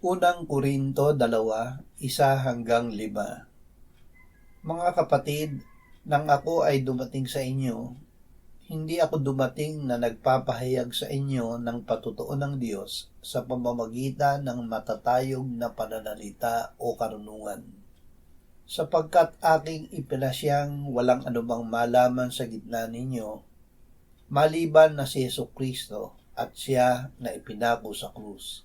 Unang Korinto 2:1-5. Mga kapatid, nang ako ay dumating sa inyo, hindi ako dumating na nagpapahayag sa inyo ng patutuo ng Diyos sa pamamagitan ng matatayog na pananalita o karunungan. Sapagkat aking ipinasyang walang anumang malaman sa gitna ninyo, maliban na si Jesucristo at siya na ipinako sa krus.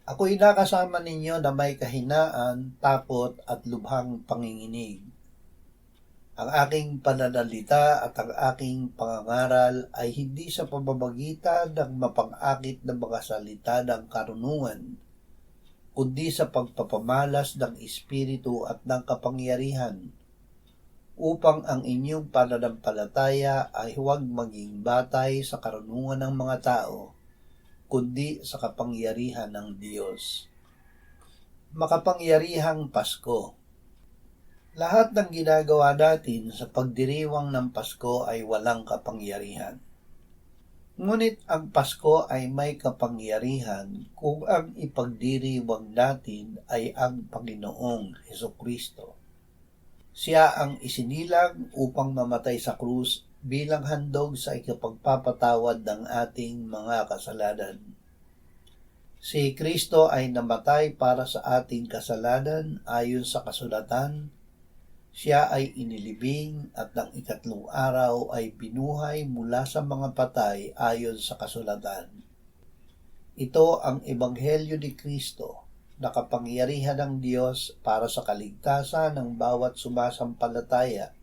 Ako'y nakasama ninyo na may kahinaan, takot at lubhang panginginig. Ang aking pananalita at ang aking pangangaral ay hindi sa pamamagitan ng mapang-akit na mga salita ng karunungan, kundi sa pagpapamalas ng Espiritu at ng kapangyarihan, upang ang inyong pananampalataya ay huwag maging batay sa karunungan ng mga tao, kundi sa kapangyarihan ng Diyos. Makapangyarihang Pasko. Lahat ng ginagawa natin sa pagdiriwang ng Pasko ay walang kapangyarihan. Ngunit ang Pasko ay may kapangyarihan kung ang ipagdiriwang natin ay ang Panginoong Hesukristo. Siya ang isinilang upang mamatay sa krus bilang handog sa ikapagpapatawad ng ating mga kasalanan. Si Kristo ay namatay para sa ating kasalanan ayon sa kasulatan. Siya ay inilibing at ng ikatlong araw ay binuhay mula sa mga patay ayon sa kasulatan. Ito ang Ebanghelyo ni Kristo, na kapangyarihan ng Diyos para sa kaligtasan ng bawat sumasampalataya,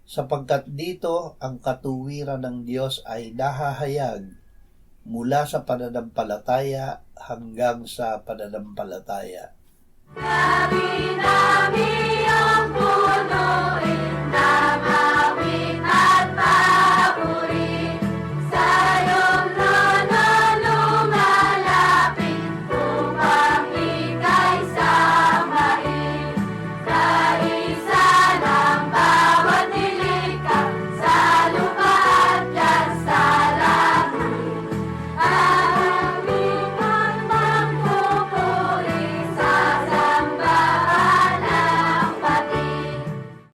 sapagkat dito ang katuwiran ng Diyos ay nahahayag mula sa pananampalataya hanggang sa pananampalataya.